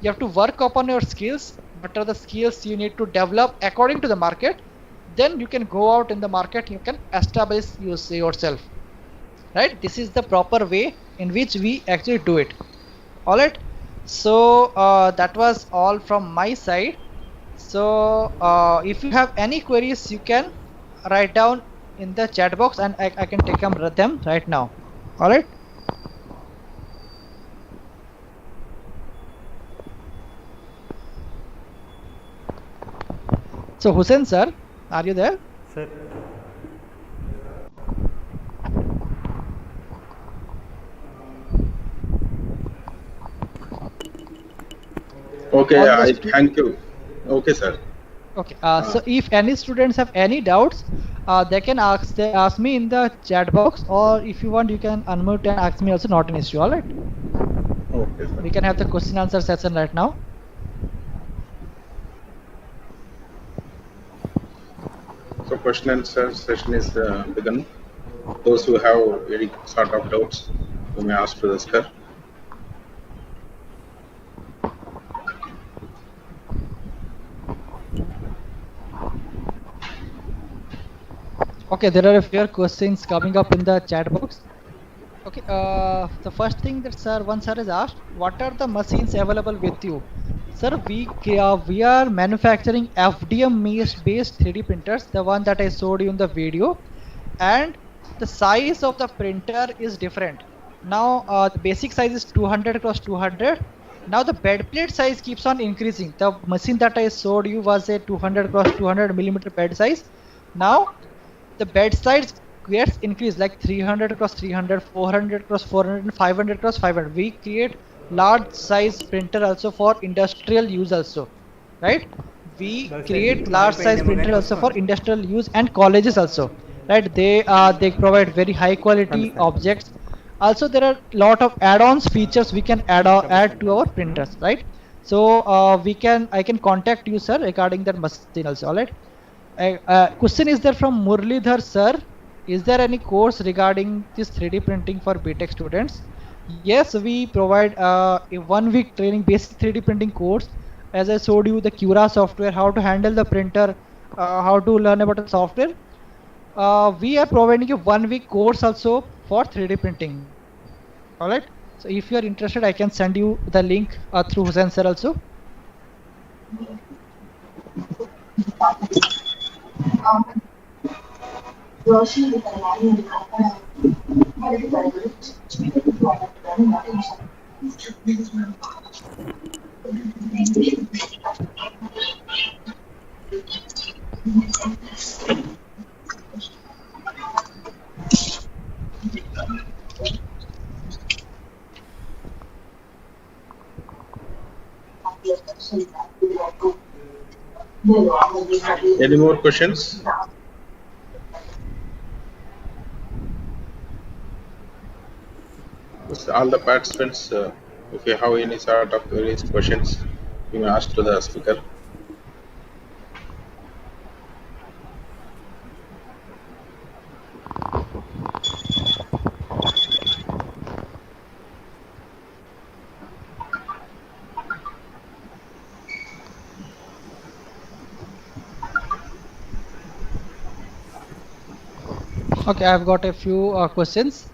You have to work upon your skills. What are the skills you need to develop according to the market? Then you can go out in the market. You can establish yourself. Right? This is the proper way in which we actually do it. All right. So that was all from my side. So if you have any queries, you can write down in the chat box, and I can take them right now. All right. So Hussein sir, are you there? Sir. Okay, thank you. Okay, sir. Okay. So if any students have any doubts, they can ask me in the chat box, or if you want, you can unmute and ask me also. Not an issue. All right. Okay, sir. We can have the question answer session right now. So question and answer session is begun. Those who have any sort of doubts, you may ask to the speaker. Okay, there are a few questions coming up in the chat box. Okay, the first thing that one sir has asked, what are the machines available with you? Sir, we are manufacturing FDM based 3D printers, the one that I showed you in the video, and the size of the printer is different. Now the basic size is 200 cross 200. Now the bed plate size keeps on increasing. The machine that I showed you was a 200 cross 200 millimeter bed size. Now the bed size gets increased, like 300 cross 300, 400 cross 400, and 500 cross 500. We create large size printer also for industrial use also, right? We create large size printer also for industrial use and colleges also, right? They provide very high quality objects. Also there are lot of add-ons features we can add to our printers, right? So I can contact you sir regarding that machine also. All right. Question is there from Murlidhar sir. Is there any course regarding this 3D printing for BTech students? Yes, we provide a 1 week training, basic 3D printing course. As I showed you the Cura software, how to handle the printer, how to learn about the software. We are providing a 1 week course also for 3D printing. All right. So if you are interested, I can send you the link through Hussein sir also. Any more questions? All the participants, if you have any sort of various questions, you may ask to the speaker. Okay, I've got a few questions.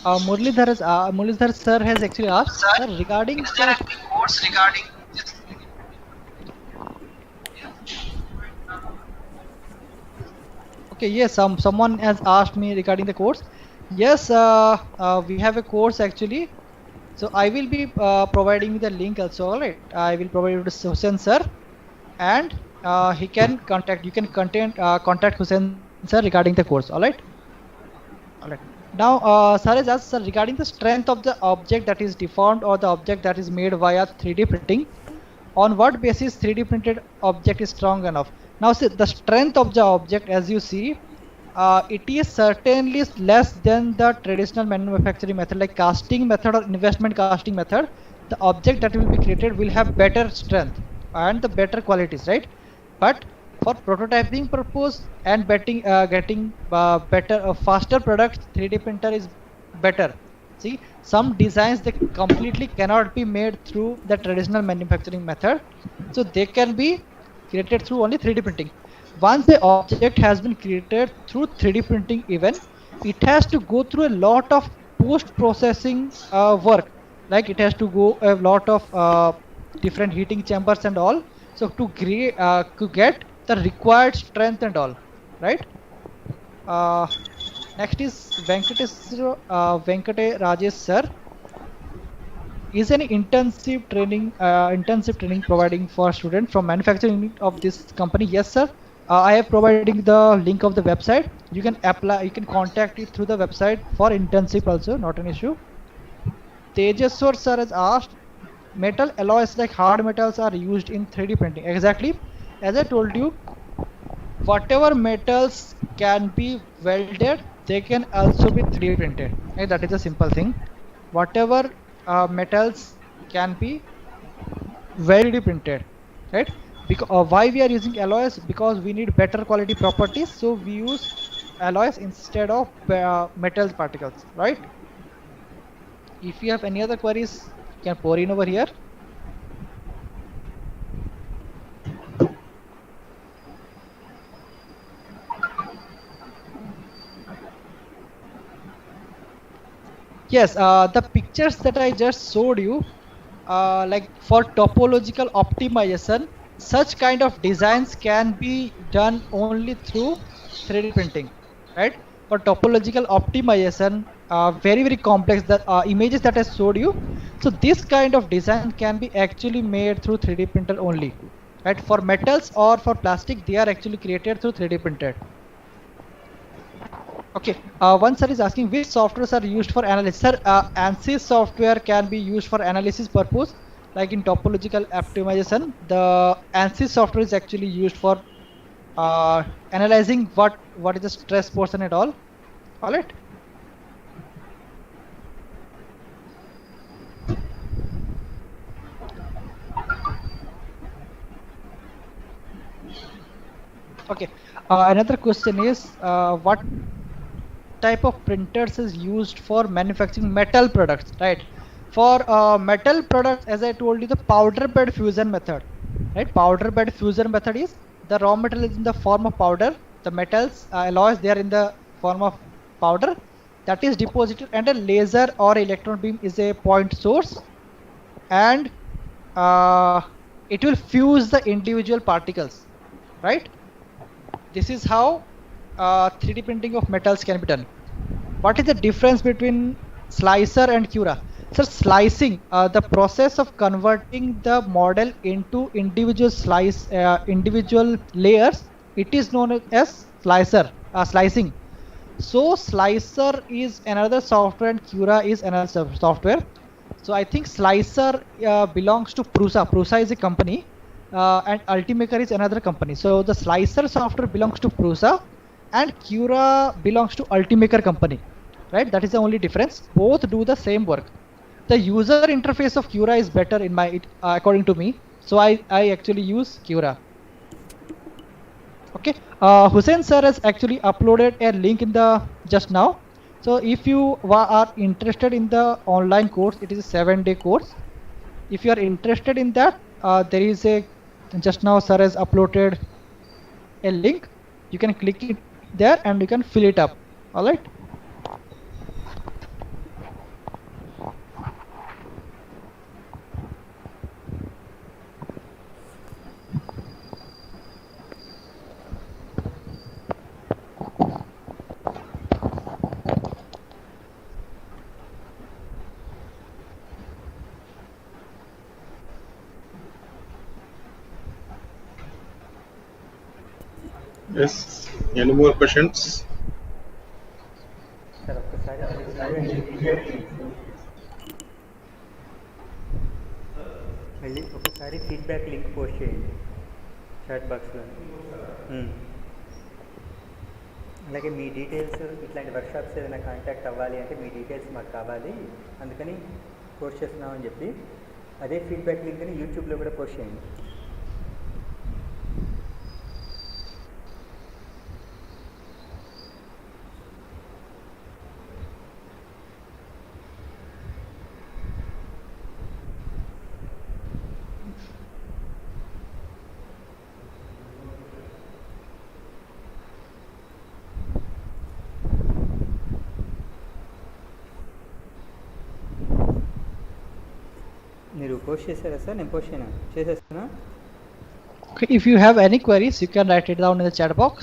Murlidhar sir has actually asked, sir, regarding Is there any course regarding this? Okay, yes, someone has asked me regarding the course. Yes, we have a course actually. So I will be providing the link also. All right, I will provide it to Hussein sir, and he can contact. You can contact Hussein sir regarding the course. All right. All right. Now, sir has asked, sir, regarding the strength of the object that is deformed or the object that is made via 3D printing. On what basis 3D printed object is strong enough? Now, see, the strength of the object, as you see, it is certainly less than the traditional manufacturing method, like casting method or investment casting method. The object that will be created will have better strength and the better qualities, right? But for prototyping purpose and getting better faster products, 3D printer is better. See, some designs they completely cannot be made through the traditional manufacturing method, so they can be created through only 3D printing. Once the object has been created through 3D printing, even it has to go through a lot of post processing work. Like it has to go a lot of different heating chambers and all. So to get the required strength and all, right? Uh, Next is Venkate Rajesh sir. Is any intensive training providing for students from manufacturing unit of this company? Yes, sir. I have providing the link of the website. You can apply. You can contact it through the website for internship also. Not an issue. Tejaswar sir has asked, metal alloys like hard metals are used in 3D printing. Exactly. As I told you, whatever metals can be welded, they can also be 3D printed. Okay, that is a simple thing. Whatever metals can be very 3D printed, right? Because why we are using alloys? Because we need better quality properties, so we use alloys instead of metal particles, right? If you have any other queries, you can pour in over here. Yes, the pictures that I just showed you, like for topological optimization, such kind of designs can be done only through 3D printing, right? For topological optimization, very complex, the images that I showed you. So this kind of design can be actually made through 3D printer only, right? For metals or for plastic, they are actually created through 3D printed. Okay, one sir is asking which softwares are used for analysis. Sir, ANSYS software can be used for analysis purpose, like in topological optimization. The ANSYS software is actually used for analyzing what is the stress portion at all. All right. Okay. Another question is what type of printers is used for manufacturing metal products, right? For metal products, as I told you, the powder bed fusion method, right? Powder bed fusion method is the raw material is in the form of powder, the metals alloys they are in the form of powder that is deposited, and a laser or electron beam is a point source, and uh, it will fuse the individual particles, right? This is how 3D printing of metals can be done. What is the difference between slicer and Cura? So slicing, the process of converting the model into individual layers, it is known as slicing. So slicer is another software and Cura is another software. So I think slicer belongs to Prusa. Prusa is a company, and Ultimaker is another company. So the slicer software belongs to Prusa, and Cura belongs to Ultimaker company, right? That is the only difference. Both do the same work. The user interface of Cura is better in according to me. So I actually use Cura. Okay, Hussein sir has actually uploaded a link in the just now. So if you are interested in the online course, it is a 7-day course. If you are interested in that, there is a just now sir has uploaded a link. You can click it there and you can fill it up. All right. Yes. Any more questions? Sir ఒక్కసారి అది చూడండి మళ్ళీ ఒకసారి feedback link post చేయండి chat బాక్స్లో. అలాగే మీ details ఇట్లాంటి workshops ఏదైనా కాంటాక్ట్ అవ్వాలి అంటే మీ డీటెయిల్స్ మాకు కావాలి, అందుకని పోస్ట్ చేస్తున్నామని చెప్పి అదే ఫీడ్బ్యాక్ లింక్ని యూట్యూబ్లో కూడా పోస్ట్ చేయండి. పోస్ట్ చేశారా సార్? నేను పోస్ట్ చేయను, చేసేస్తున్నా. Okay, if you have any queries, you can write it down in the chat box.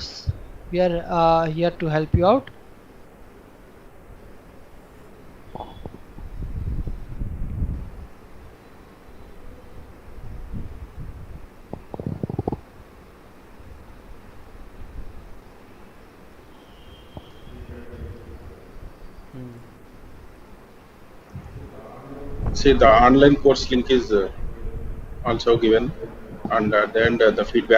We are here to help you out. See, the online course link is also given, and at the end the feedback